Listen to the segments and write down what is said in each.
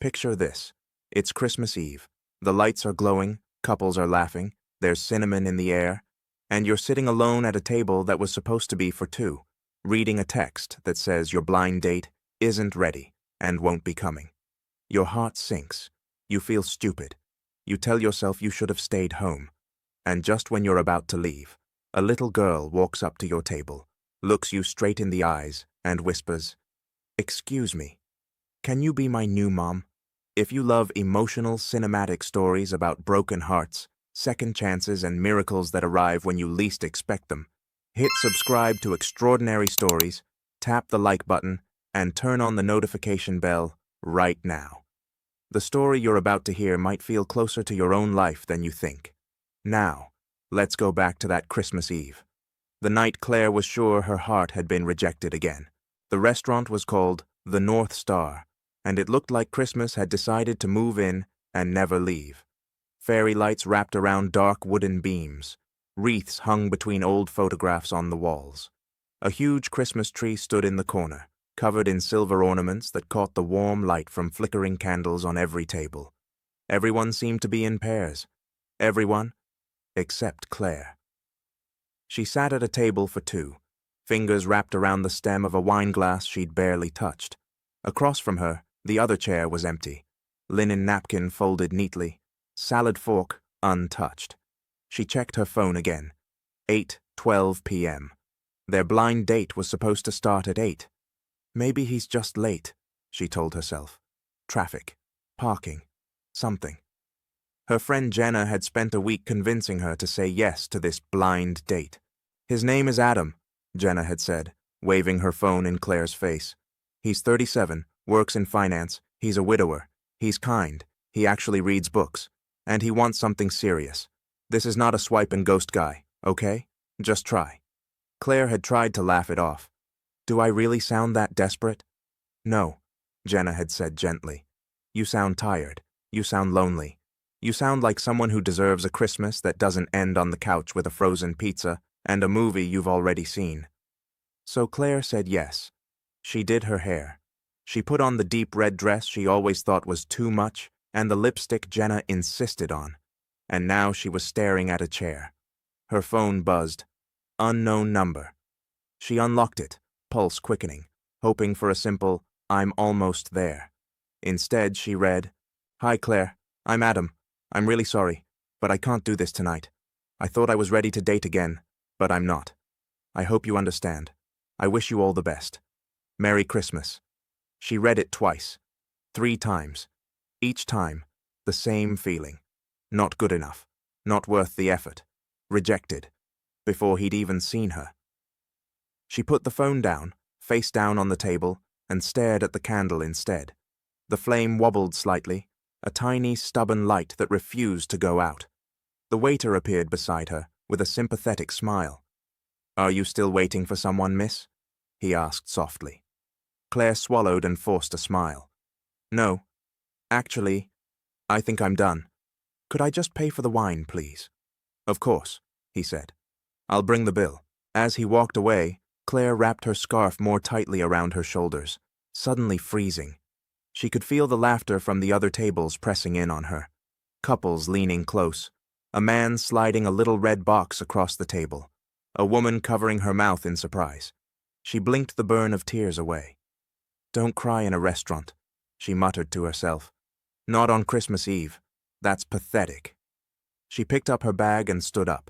Picture this. It's Christmas Eve. The lights are glowing, couples are laughing, there's cinnamon in the air, and you're sitting alone at a table that was supposed to be for two, reading a text that says your blind date isn't ready and won't be coming. Your heart sinks. You feel stupid. You tell yourself you should have stayed home. And just when you're about to leave, a little girl walks up to your table, looks you straight in the eyes, and whispers, "Excuse me, can you be my new mom?" If you love emotional, cinematic stories about broken hearts, second chances, and miracles that arrive when you least expect them, hit subscribe to Extraordinary Stories, tap the like button, and turn on the notification bell right now. The story you're about to hear might feel closer to your own life than you think. Now, let's go back to that Christmas Eve. The night Claire was sure her heart had been rejected again. The restaurant was called the North Star, and it looked like Christmas had decided to move in and never leave. Fairy lights wrapped around dark wooden beams. Wreaths hung between old photographs on the walls. A huge Christmas tree stood in the corner, covered in silver ornaments that caught the warm light from flickering candles on every table. Everyone seemed to be in pairs. Everyone except Claire. She sat at a table for two, fingers wrapped around the stem of a wine glass she'd barely touched. Across from her, the other chair was empty, linen napkin folded neatly, salad fork untouched. She checked her phone again. 8:12 p.m. Their blind date was supposed to start at 8. Maybe he's just late, she told herself. Traffic, parking, something. Her friend Jenna had spent a week convincing her to say yes to this blind date. "His name is Adam," Jenna had said, waving her phone in Claire's face. "He's 37, works in finance, he's a widower, he's kind, he actually reads books, and he wants something serious. This is not a swipe and ghost guy, okay? Just try." Claire had tried to laugh it off. "Do I really sound that desperate?" "No," Jenna had said gently. "You sound tired. You sound lonely. You sound like someone who deserves a Christmas that doesn't end on the couch with a frozen pizza and a movie you've already seen." So Claire said yes. She did her hair. She put on the deep red dress she always thought was too much and the lipstick Jenna insisted on. And now she was staring at a chair. Her phone buzzed. Unknown number. She unlocked it, pulse quickening, hoping for a simple, "I'm almost there." Instead, she read, "Hi Claire, I'm Adam. I'm really sorry, but I can't do this tonight. I thought I was ready to date again, but I'm not. I hope you understand. I wish you all the best. Merry Christmas." She read it twice, 3 times. Each time, the same feeling. Not good enough. Not worth the effort. Rejected. Before he'd even seen her. She put the phone down, face down on the table, and stared at the candle instead. The flame wobbled slightly, a tiny, stubborn light that refused to go out. The waiter appeared beside her, with a sympathetic smile. "Are you still waiting for someone, miss?" he asked softly. Claire swallowed and forced a smile. "No. Actually, I think I'm done. Could I just pay for the wine, please?" "Of course," he said. "I'll bring the bill." As he walked away, Claire wrapped her scarf more tightly around her shoulders, suddenly freezing. She could feel the laughter from the other tables pressing in on her. Couples leaning close. A man sliding a little red box across the table. A woman covering her mouth in surprise. She blinked the burn of tears away. "Don't cry in a restaurant," she muttered to herself. "Not on Christmas Eve. That's pathetic." She picked up her bag and stood up.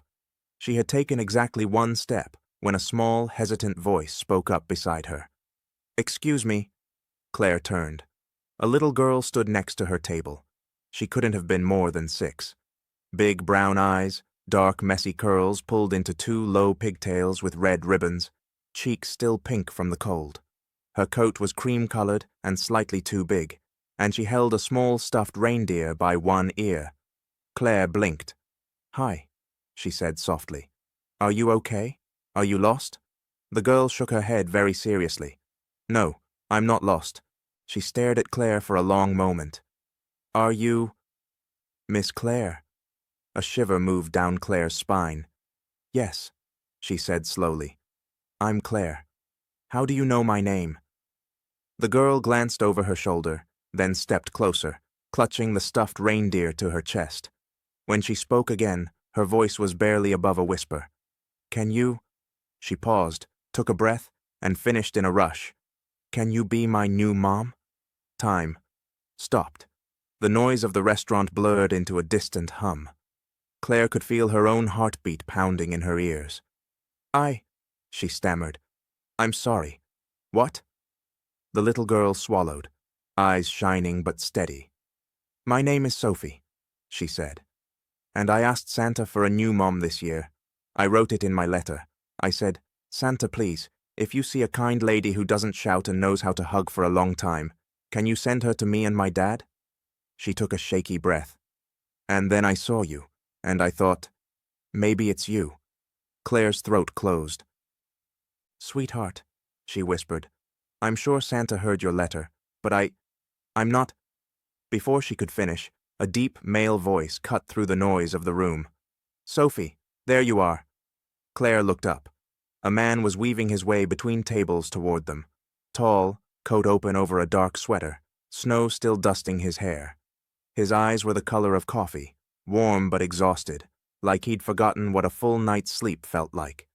She had taken exactly 1 step when a small, hesitant voice spoke up beside her. "Excuse me." Claire turned. A little girl stood next to her table. She couldn't have been more than 6. Big brown eyes, dark messy curls pulled into 2 low pigtails with red ribbons, cheeks still pink from the cold. Her coat was cream-colored and slightly too big, and she held a small stuffed reindeer by one ear. Claire blinked. "Hi," she said softly. "Are you okay? Are you lost?" The girl shook her head very seriously. "No, I'm not lost." She stared at Claire for a long moment. "Are you Miss Claire?" A shiver moved down Claire's spine. "Yes," she said slowly. "I'm Claire. How do you know my name?" The girl glanced over her shoulder, then stepped closer, clutching the stuffed reindeer to her chest. When she spoke again, her voice was barely above a whisper. "Can you—" She paused, took a breath, and finished in a rush. "Can you be my new mom?" Time stopped. The noise of the restaurant blurred into a distant hum. Claire could feel her own heartbeat pounding in her ears. She stammered. "I'm sorry. What?" The little girl swallowed, eyes shining but steady. "My name is Sophie," she said. "And I asked Santa for a new mom this year. I wrote it in my letter. I said, 'Santa, please, if you see a kind lady who doesn't shout and knows how to hug for a long time, can you send her to me and my dad?'" She took a shaky breath. "And then I saw you, and I thought, maybe it's you." Claire's throat closed. "Sweetheart," she whispered, "I'm sure Santa heard your letter, but I'm not—" Before she could finish, a deep male voice cut through the noise of the room. "Sophie, there you are." Claire looked up. A man was weaving his way between tables toward them. Tall, coat open over a dark sweater, snow still dusting his hair. His eyes were the color of coffee, warm but exhausted, like he'd forgotten what a full night's sleep felt like.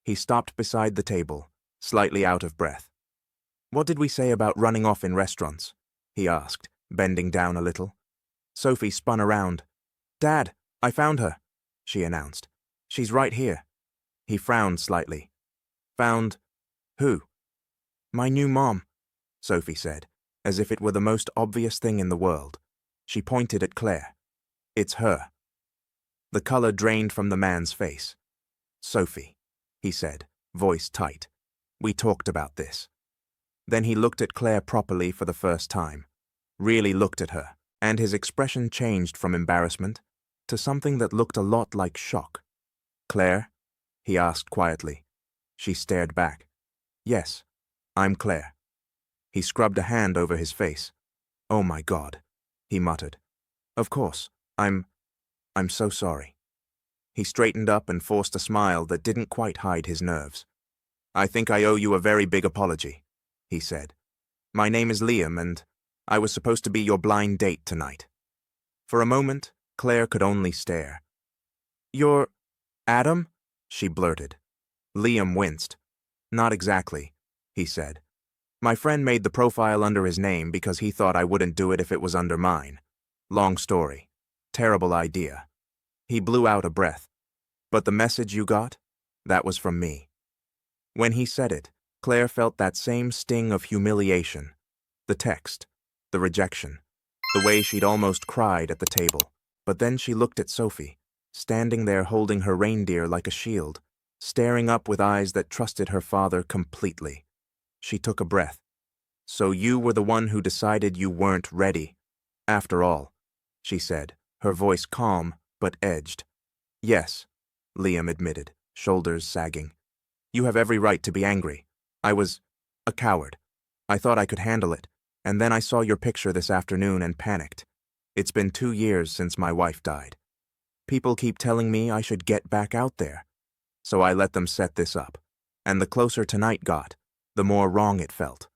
He stopped beside the table, slightly out of breath. "What did we say about running off in restaurants?" he asked, bending down a little. Sophie spun around. "Dad, I found her," she announced. "She's right here." He frowned slightly. "Found who?" "My new mom," Sophie said, as if it were the most obvious thing in the world. She pointed at Claire. "It's her." The color drained from the man's face. "Sophie," he said, voice tight. "We talked about this." Then he looked at Claire properly for the first time, really looked at her, and his expression changed from embarrassment to something that looked a lot like shock. "Claire?" he asked quietly. She stared back. "Yes, I'm Claire." He scrubbed a hand over his face. "Oh my God," he muttered. "Of course, I'm so sorry." He straightened up and forced a smile that didn't quite hide his nerves. "I think I owe you a very big apology," he said. "My name is Liam, and I was supposed to be your blind date tonight." For a moment, Claire could only stare. "You're Adam?" she blurted. Liam winced. "Not exactly," he said. "My friend made the profile under his name because he thought I wouldn't do it if it was under mine. Long story. Terrible idea." He blew out a breath. "But the message you got? That was from me." When he said it, Claire felt that same sting of humiliation. The text, the rejection, the way she'd almost cried at the table. But then she looked at Sophie, standing there holding her reindeer like a shield, staring up with eyes that trusted her father completely. She took a breath. "So you were the one who decided you weren't ready. After all," she said, her voice calm but edged. "Yes," Liam admitted, shoulders sagging. "You have every right to be angry. I was a coward. I thought I could handle it, and then I saw your picture this afternoon and panicked. It's been 2 years since my wife died. People keep telling me I should get back out there. So I let them set this up, and the closer tonight got, the more wrong it felt.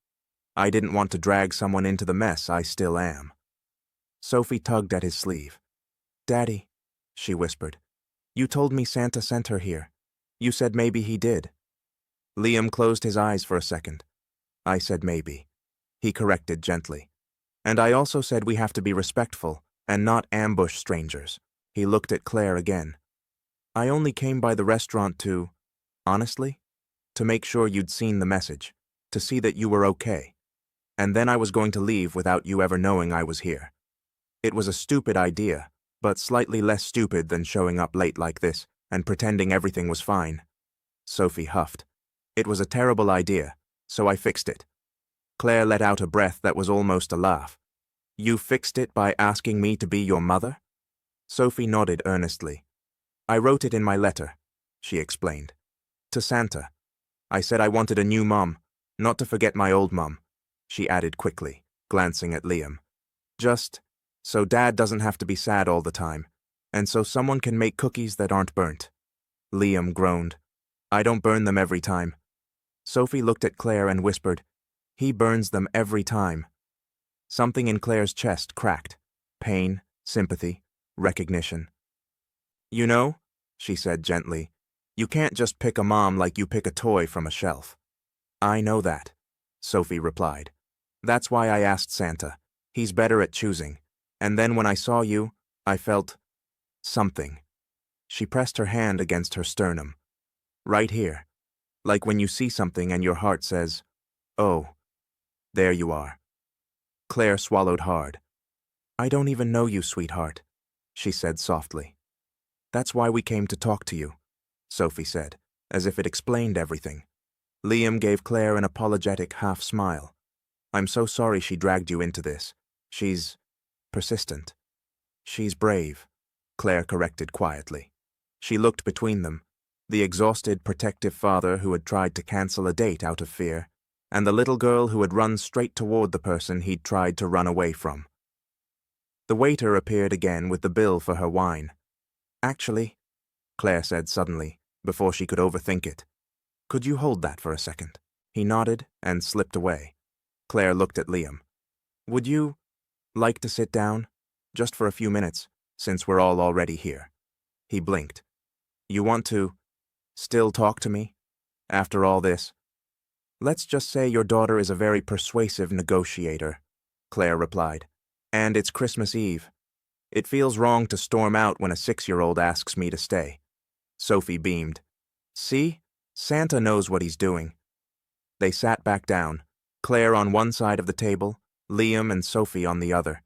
I didn't want to drag someone into the mess I still am." Sophie tugged at his sleeve. "Daddy," she whispered, "you told me Santa sent her here. You said maybe he did." Liam closed his eyes for a second. "I said maybe," he corrected gently. "And I also said we have to be respectful and not ambush strangers." He looked at Claire again. "I only came by the restaurant honestly, to make sure you'd seen the message, to see that you were okay. And then I was going to leave without you ever knowing I was here. It was a stupid idea, but slightly less stupid than showing up late like this and pretending everything was fine." Sophie huffed. "It was a terrible idea, so I fixed it." Claire let out a breath that was almost a laugh. "You fixed it by asking me to be your mother?" Sophie nodded earnestly. "I wrote it in my letter," she explained. "To Santa. I said I wanted a new mom, not to forget my old mom," she added quickly, glancing at Liam. "Just so Dad doesn't have to be sad all the time, and so someone can make cookies that aren't burnt." Liam groaned. "I don't burn them every time." Sophie looked at Claire and whispered, "He burns them every time." Something in Claire's chest cracked. Pain, sympathy, recognition. You know, she said gently, you can't just pick a mom like you pick a toy from a shelf. I know that, Sophie replied. That's why I asked Santa. He's better at choosing. And then when I saw you, I felt something. She pressed her hand against her sternum. Right here. Like when you see something and your heart says, oh, there you are. Claire swallowed hard. I don't even know you, sweetheart, she said softly. That's why we came to talk to you, Sophie said, as if it explained everything. Liam gave Claire an apologetic half-smile. I'm so sorry she dragged you into this. She's persistent. She's brave, Claire corrected quietly. She looked between them, the exhausted, protective father who had tried to cancel a date out of fear, and the little girl who had run straight toward the person he'd tried to run away from. The waiter appeared again with the bill for her wine. Actually, Claire said suddenly, before she could overthink it, could you hold that for a second? He nodded and slipped away. Claire looked at Liam. Would you like to sit down? Just for a few minutes, since we're all already here. He blinked. You want to still talk to me? After all this? Let's just say your daughter is a very persuasive negotiator, Claire replied. And it's Christmas Eve. It feels wrong to storm out when a 6-year-old asks me to stay. Sophie beamed. See? Santa knows what he's doing. They sat back down, Claire on one side of the table, Liam and Sophie on the other.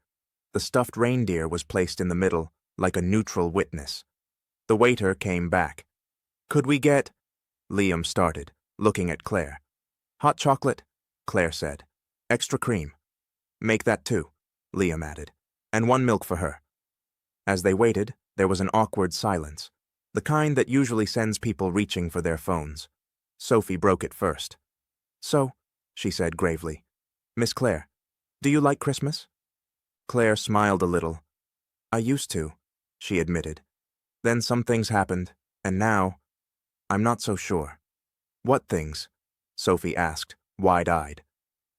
The stuffed reindeer was placed in the middle, like a neutral witness. The waiter came back. Could we get... Liam started, looking at Claire. Hot chocolate, Claire said. Extra cream. Make that 2, Liam added. And 1 milk for her. As they waited, there was an awkward silence, the kind that usually sends people reaching for their phones. Sophie broke it first. So, she said gravely, Miss Claire, do you like Christmas? Claire smiled a little. I used to, she admitted. Then some things happened, and now, I'm not so sure. What things? Sophie asked, wide-eyed.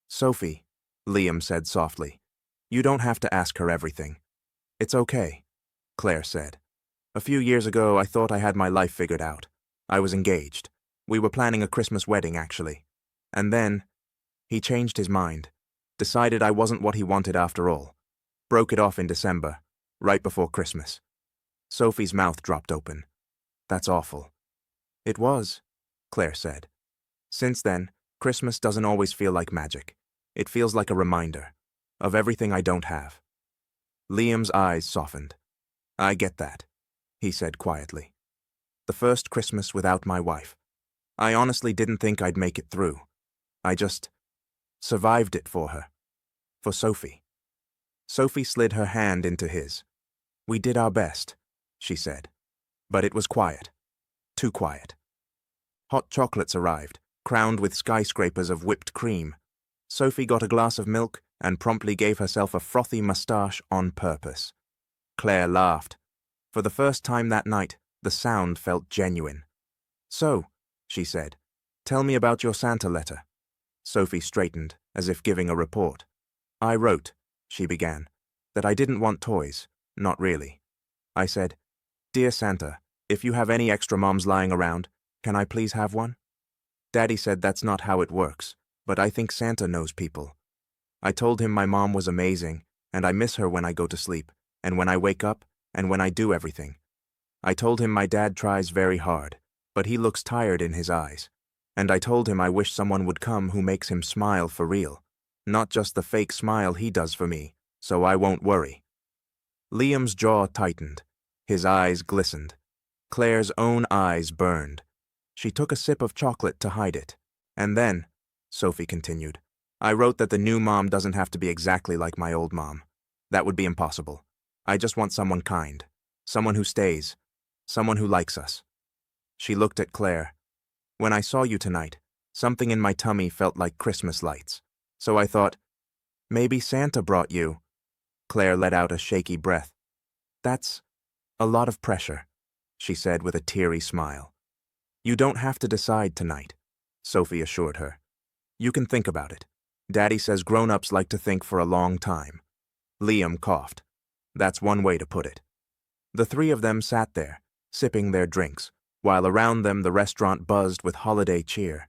Sophie, Liam said softly, you don't have to ask her everything. It's okay, Claire said. A few years ago, I thought I had my life figured out. I was engaged. We were planning a Christmas wedding, actually. And then, he changed his mind, decided I wasn't what he wanted after all. Broke it off in December, right before Christmas. Sophie's mouth dropped open. That's awful. It was, Claire said. Since then, Christmas doesn't always feel like magic. It feels like a reminder of everything I don't have. Liam's eyes softened. I get that, he said quietly. The first Christmas without my wife. I honestly didn't think I'd make it through. I just survived it for her. For Sophie. Sophie slid her hand into his. We did our best, she said. But it was quiet. Too quiet. Hot chocolates arrived, crowned with skyscrapers of whipped cream. Sophie got a glass of milk and promptly gave herself a frothy mustache on purpose. Claire laughed. For the first time that night, the sound felt genuine. So, she said, tell me about your Santa letter. Sophie straightened, as if giving a report. I wrote, she began, that I didn't want toys, not really. I said, Dear Santa, if you have any extra moms lying around, can I please have one? Daddy said that's not how it works, but I think Santa knows people. I told him my mom was amazing, and I miss her when I go to sleep, and when I wake up, and when I do everything. I told him my dad tries very hard, but he looks tired in his eyes. And I told him I wish someone would come who makes him smile for real, not just the fake smile he does for me, so I won't worry. Liam's jaw tightened. His eyes glistened. Claire's own eyes burned. She took a sip of chocolate to hide it. And then, Sophie continued, I wrote that the new mom doesn't have to be exactly like my old mom. That would be impossible. I just want someone kind, someone who stays, someone who likes us. She looked at Claire. When I saw you tonight, something in my tummy felt like Christmas lights. So I thought, maybe Santa brought you. Claire let out a shaky breath. That's a lot of pressure, she said with a teary smile. You don't have to decide tonight, Sophie assured her. You can think about it. Daddy says grown-ups like to think for a long time. Liam coughed. That's one way to put it. The three of them sat there, sipping their drinks, while around them the restaurant buzzed with holiday cheer.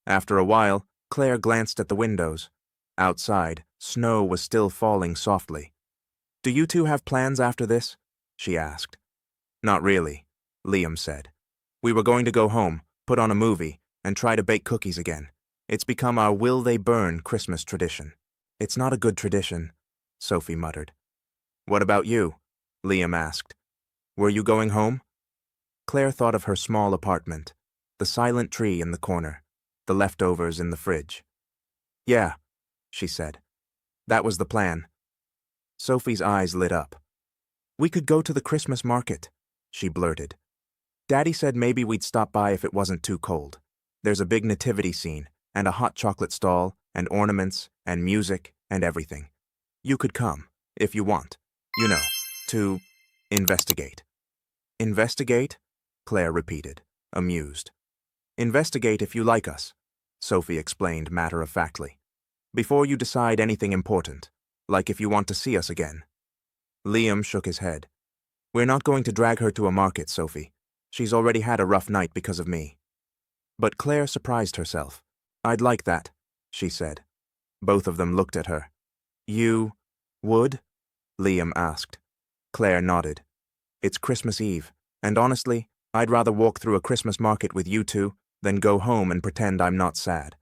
After a while, Claire glanced at the windows. Outside, snow was still falling softly. "Do you two have plans after this?" she asked. "Not really," Liam said. "We were going to go home, put on a movie, and try to bake cookies again. It's become our will they burn Christmas tradition." "It's not a good tradition," Sophie muttered. "What about you?" Liam asked. "Were you going home?" Claire thought of her small apartment, the silent tree in the corner, the leftovers in the fridge. "Yeah," she said. "That was the plan." Sophie's eyes lit up. "We could go to the Christmas market," she blurted. "Daddy said maybe we'd stop by if it wasn't too cold. There's a big nativity scene, and a hot chocolate stall, and ornaments, and music, and everything. You could come, if you want, to investigate." "Investigate?" Claire repeated, amused. "Investigate if you like us," Sophie explained matter-of-factly. "Before you decide anything important, like if you want to see us again." Liam shook his head. "We're not going to drag her to a market, Sophie. She's already had a rough night because of me." But Claire surprised herself. "I'd like that," she said. Both of them looked at her. "You would?" Liam asked. Claire nodded. "It's Christmas Eve, and honestly, I'd rather walk through a Christmas market with you two than go home and pretend I'm not sad.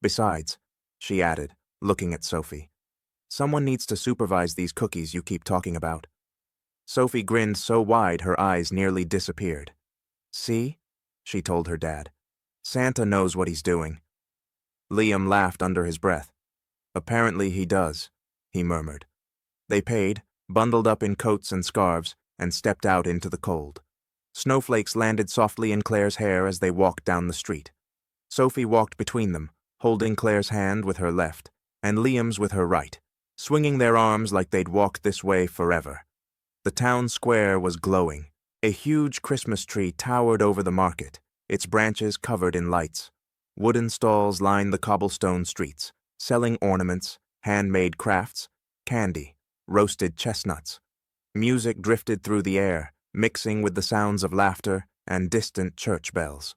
Besides," she added, looking at Sophie, "someone needs to supervise these cookies you keep talking about." Sophie grinned so wide her eyes nearly disappeared. "See?" she told her dad. "Santa knows what he's doing." Liam laughed under his breath. "Apparently he does," he murmured. They paid, bundled up in coats and scarves, and stepped out into the cold. Snowflakes landed softly in Claire's hair as they walked down the street. Sophie walked between them, holding Claire's hand with her left, and Liam's with her right, swinging their arms like they'd walked this way forever. The town square was glowing. A huge Christmas tree towered over the market, its branches covered in lights. Wooden stalls lined the cobblestone streets, selling ornaments, handmade crafts, candy, roasted chestnuts. Music drifted through the air, mixing with the sounds of laughter and distant church bells.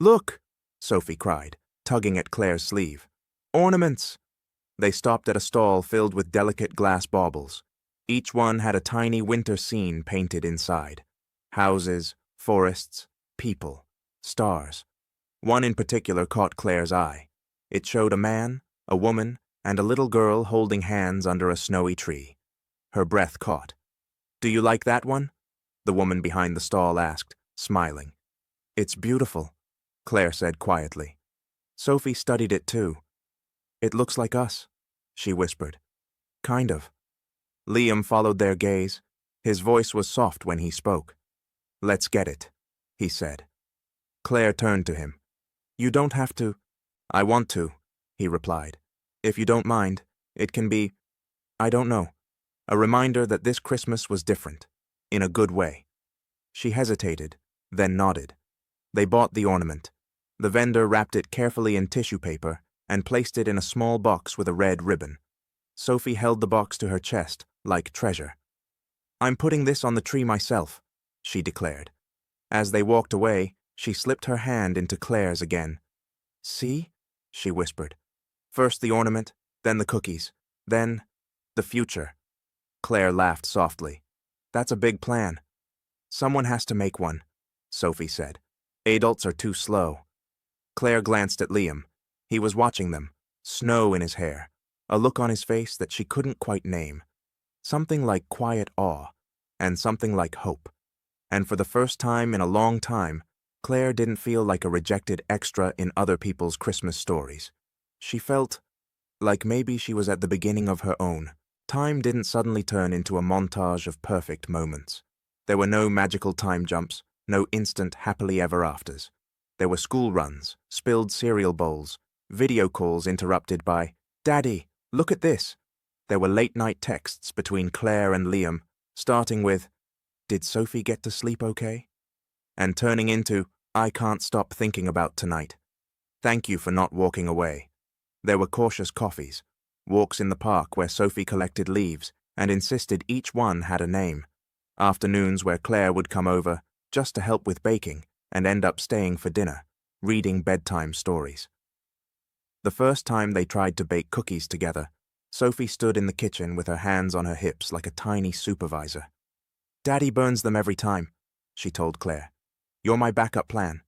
"Look!" Sophie cried, tugging at Claire's sleeve. "Ornaments!" They stopped at a stall filled with delicate glass baubles. Each one had a tiny winter scene painted inside. Houses, forests, people, stars. One in particular caught Claire's eye. It showed a man, a woman, and a little girl holding hands under a snowy tree. Her breath caught. "Do you like that one?" the woman behind the stall asked, smiling. "It's beautiful," Claire said quietly. Sophie studied it too. "It looks like us," she whispered. "Kind of." Liam followed their gaze. His voice was soft when he spoke. "Let's get it," he said. Claire turned to him. "You don't have to." "I want to," he replied. "If you don't mind, it can be, I don't know, a reminder that this Christmas was different, in a good way." She hesitated, then nodded. They bought the ornament. The vendor wrapped it carefully in tissue paper and placed it in a small box with a red ribbon. Sophie held the box to her chest, like treasure. "I'm putting this on the tree myself," she declared. As they walked away, she slipped her hand into Claire's again. "See?" she whispered. "First the ornament, then the cookies, then the future." Claire laughed softly. "That's a big plan." "Someone has to make one," Sophie said. "Adults are too slow." Claire glanced at Liam. He was watching them, snow in his hair, a look on his face that she couldn't quite name. Something like quiet awe, and something like hope. And for the first time in a long time, Claire didn't feel like a rejected extra in other people's Christmas stories. She felt like maybe she was at the beginning of her own. Time didn't suddenly turn into a montage of perfect moments. There were no magical time jumps, no instant happily ever afters. There were school runs, spilled cereal bowls, video calls interrupted by, "Daddy, look at this." There were late-night texts between Claire and Liam, starting with, "Did Sophie get to sleep okay?" and turning into, "I can't stop thinking about tonight. Thank you for not walking away." There were cautious coffees, walks in the park where Sophie collected leaves and insisted each one had a name, afternoons where Claire would come over just to help with baking and end up staying for dinner, reading bedtime stories. The first time they tried to bake cookies together, Sophie stood in the kitchen with her hands on her hips like a tiny supervisor. "Daddy burns them every time," she told Claire. "You're my backup plan."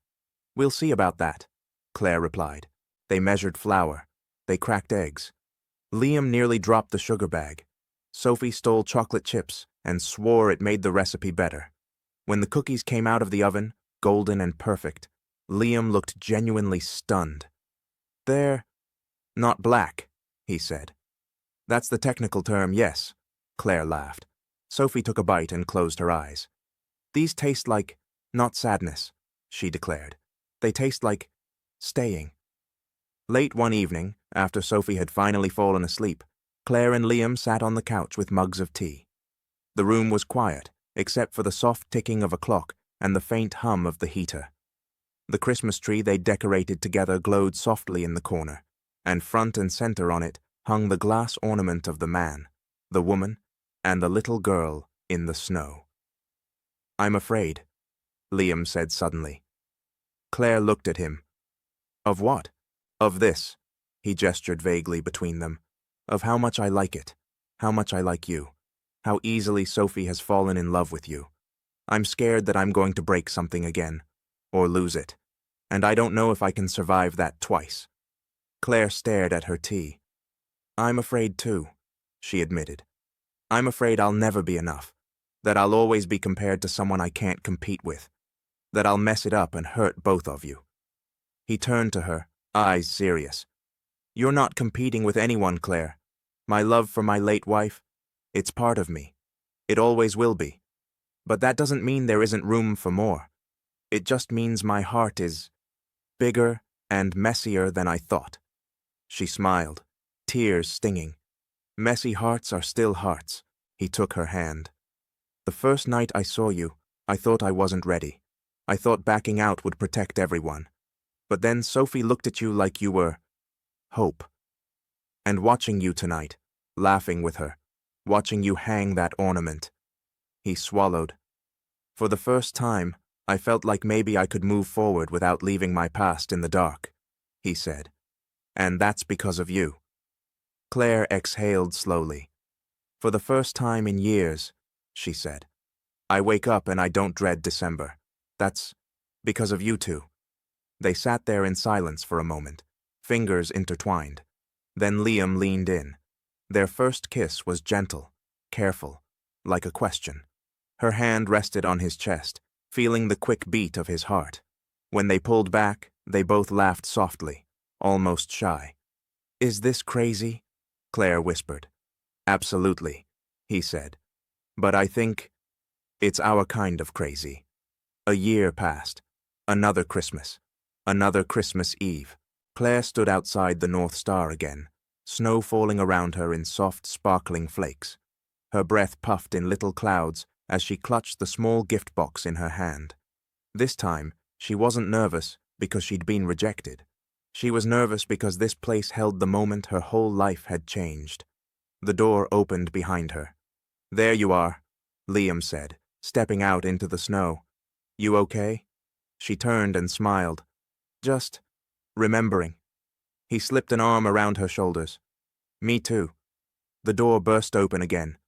"We'll see about that," Claire replied. They measured flour. They cracked eggs. Liam nearly dropped the sugar bag. Sophie stole chocolate chips and swore it made the recipe better. When the cookies came out of the oven, golden and perfect, Liam looked genuinely stunned. "They're not black," he said. "That's the technical term, yes," Claire laughed. Sophie took a bite and closed her eyes. "These taste like, not sadness," she declared. "They taste like staying." Late one evening, after Sophie had finally fallen asleep, Claire and Liam sat on the couch with mugs of tea. The room was quiet, except for the soft ticking of a clock and the faint hum of the heater. The Christmas tree they decorated together glowed softly in the corner, and front and center on it hung the glass ornament of the man, the woman, and the little girl in the snow. "I'm afraid," Liam said suddenly. Claire looked at him. "Of what?" "Of this," he gestured vaguely between them. "Of how much I like it, how much I like you, how easily Sophie has fallen in love with you. I'm scared that I'm going to break something again, or lose it, and I don't know if I can survive that twice." Claire stared at her tea. "I'm afraid too," she admitted. "I'm afraid I'll never be enough, that I'll always be compared to someone I can't compete with, that I'll mess it up and hurt both of you." He turned to her, eyes serious. "You're not competing with anyone, Claire. My love for my late wife, it's part of me. It always will be. But that doesn't mean there isn't room for more. It just means my heart is bigger and messier than I thought." She smiled, tears stinging. "Messy hearts are still hearts." He took her hand. "The first night I saw you, I thought I wasn't ready. I thought backing out would protect everyone. But then Sophie looked at you like you were hope. And watching you tonight, laughing with her, watching you hang that ornament." He swallowed. "For the first time, I felt like maybe I could move forward without leaving my past in the dark," he said. "And that's because of you." Claire exhaled slowly. "For the first time in years," she said, "I wake up and I don't dread December. That's because of you two." They sat there in silence for a moment, fingers intertwined. Then Liam leaned in. Their first kiss was gentle, careful, like a question. Her hand rested on his chest, feeling the quick beat of his heart. When they pulled back, they both laughed softly, almost shy. "Is this crazy?" Claire whispered. "Absolutely," he said. "But I think it's our kind of crazy." A year passed. Another Christmas. Another Christmas Eve. Claire stood outside the North Star again, snow falling around her in soft, sparkling flakes. Her breath puffed in little clouds as she clutched the small gift box in her hand. This time, she wasn't nervous because she'd been rejected. She was nervous because this place held the moment her whole life had changed. The door opened behind her. "There you are," Liam said, stepping out into the snow. "You okay?" She turned and smiled. "Just remembering." He slipped an arm around her shoulders. "Me too." The door burst open again.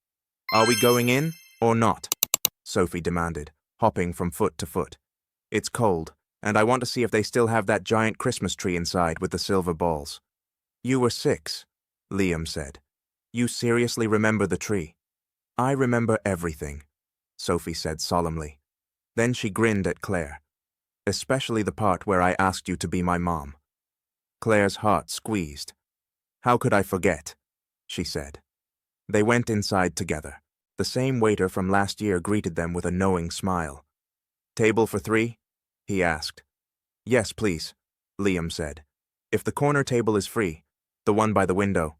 "Are we going in or not?" Sophie demanded, hopping from foot to foot. "It's cold, and I want to see if they still have that giant Christmas tree inside with the silver balls." "You were 6, Liam said. "You seriously remember the tree?" "I remember everything," Sophie said solemnly. Then she grinned at Claire. "Especially the part where I asked you to be my mom." Claire's heart squeezed. "How could I forget?" she said. They went inside together. The same waiter from last year greeted them with a knowing smile. "Table for 3?" he asked. "Yes, please," Liam said. "If the corner table is free, the one by the window."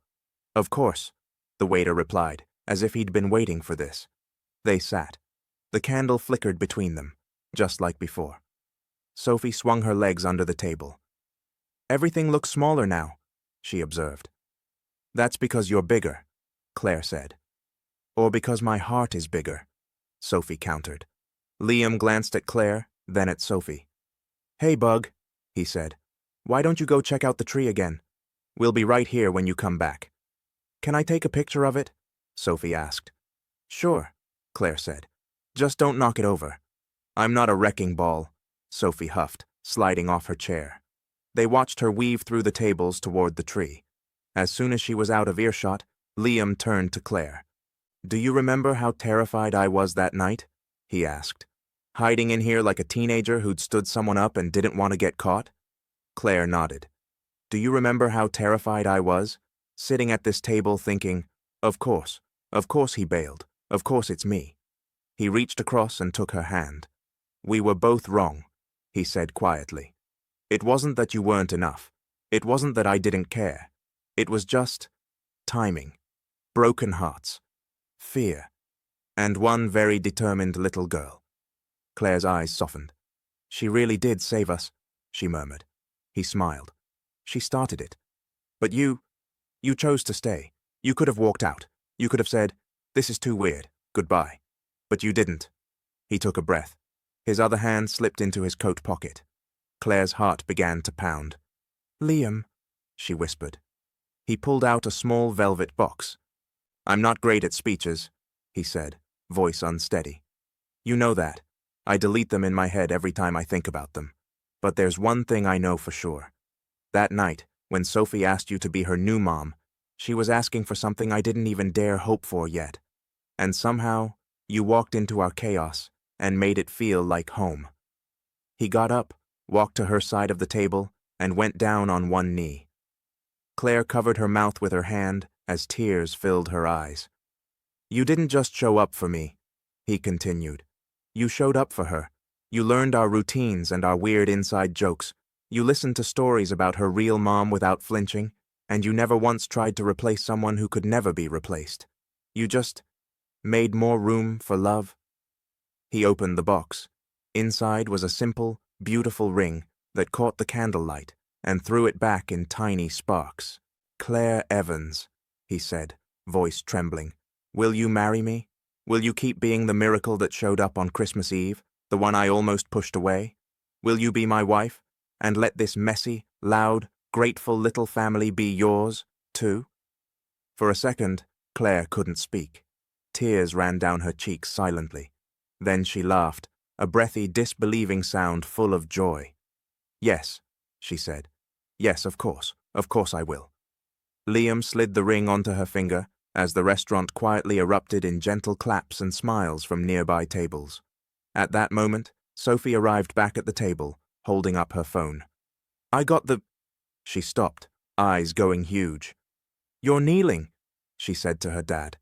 "Of course," the waiter replied, as if he'd been waiting for this. They sat. The candle flickered between them, just like before. Sophie swung her legs under the table. "Everything looks smaller now," she observed. That's because you're bigger, Claire said. Or because my heart is bigger, Sophie countered. Liam glanced at Claire, then at Sophie. Hey, Bug, he said. Why don't you go check out the tree again? We'll be right here when you come back. Can I take a picture of it? Sophie asked. Sure, Claire said. Just don't knock it over. I'm not a wrecking ball, Sophie huffed, sliding off her chair. They watched her weave through the tables toward the tree. As soon as she was out of earshot, Liam turned to Claire. Do you remember how terrified I was that night? He asked. Hiding in here like a teenager who'd stood someone up and didn't want to get caught? Claire nodded. Do you remember how terrified I was? Sitting at this table thinking, of course he bailed, of course it's me. He reached across and took her hand. We were both wrong, he said quietly. It wasn't that you weren't enough. It wasn't that I didn't care. It was just timing, broken hearts, fear, and one very determined little girl. Claire's eyes softened. She really did save us, she murmured. He smiled. She started it. But you chose to stay. You could have walked out. You could have said, this is too weird, goodbye. But you didn't. He took a breath. His other hand slipped into his coat pocket. Claire's heart began to pound. Liam, she whispered. He pulled out a small velvet box. I'm not great at speeches, he said, voice unsteady. You know that. I delete them in my head every time I think about them. But there's one thing I know for sure. That night, when Sophie asked you to be her new mom, she was asking for something I didn't even dare hope for yet. And somehow, you walked into our chaos and made it feel like home. He got up, walked to her side of the table, and went down on one knee. Claire covered her mouth with her hand as tears filled her eyes. You didn't just show up for me, he continued. You showed up for her. You learned our routines and our weird inside jokes. You listened to stories about her real mom without flinching, and you never once tried to replace someone who could never be replaced. You just made more room for love. He opened the box. Inside was a simple, beautiful ring that caught the candlelight and threw it back in tiny sparks. Claire Evans, he said, voice trembling. Will you marry me? Will you keep being the miracle that showed up on Christmas Eve, the one I almost pushed away? Will you be my wife, and let this messy, loud, grateful little family be yours, too? For a second, Claire couldn't speak. Tears ran down her cheeks silently. Then she laughed, a breathy, disbelieving sound full of joy. Yes, she said. Yes, of course I will. Liam slid the ring onto her finger as the restaurant quietly erupted in gentle claps and smiles from nearby tables. At that moment, Sophie arrived back at the table, holding up her phone. I got the... She stopped, eyes going huge. You're kneeling, she said to her dad.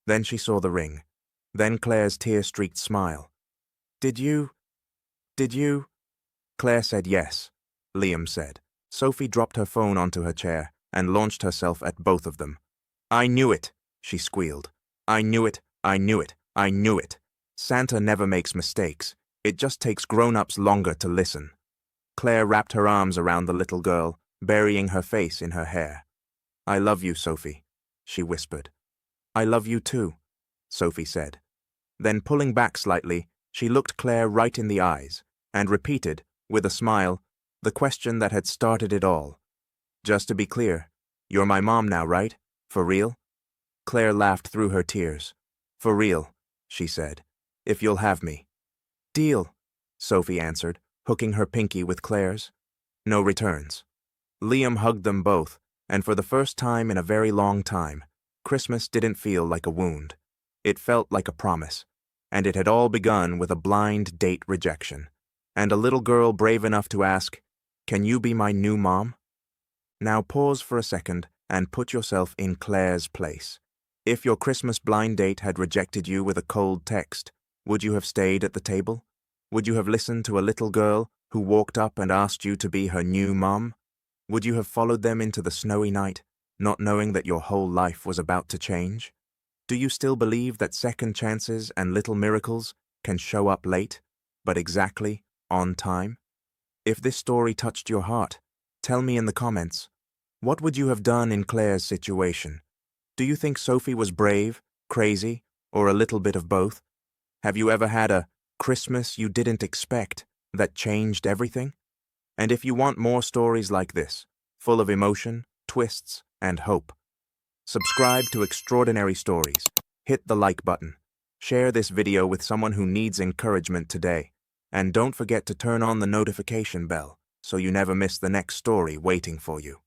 Then she saw the ring. Then Claire's tear-streaked smile. Did you... Claire said yes, Liam said. Sophie dropped her phone onto her chair and launched herself at both of them. I knew it, she squealed. I knew it. Santa never makes mistakes. It just takes grown-ups longer to listen. Claire wrapped her arms around the little girl, burying her face in her hair. I love you, Sophie, she whispered. I love you too, Sophie said. Then pulling back slightly, she looked Claire right in the eyes and repeated, with a smile, the question that had started it all. Just to be clear, you're my mom now, right? For real? Claire laughed through her tears. For real, she said, if you'll have me. Deal, Sophie answered, hooking her pinky with Claire's. No returns. Liam hugged them both, and for the first time in a very long time, Christmas didn't feel like a wound. It felt like a promise, and it had all begun with a blind date rejection, and a little girl brave enough to ask, "Can you be my new mom?" Now pause for a second and put yourself in Claire's place. If your Christmas blind date had rejected you with a cold text, would you have stayed at the table? Would you have listened to a little girl who walked up and asked you to be her new mom? Would you have followed them into the snowy night, not knowing that your whole life was about to change? Do you still believe that second chances and little miracles can show up late, but exactly on time? If this story touched your heart, tell me in the comments. What would you have done in Claire's situation? Do you think Sophie was brave, crazy, or a little bit of both? Have you ever had a Christmas you didn't expect that changed everything? And if you want more stories like this, full of emotion, twists, and hope, subscribe to Extraordinary Stories, hit the like button, share this video with someone who needs encouragement today, and don't forget to turn on the notification bell so you never miss the next story waiting for you.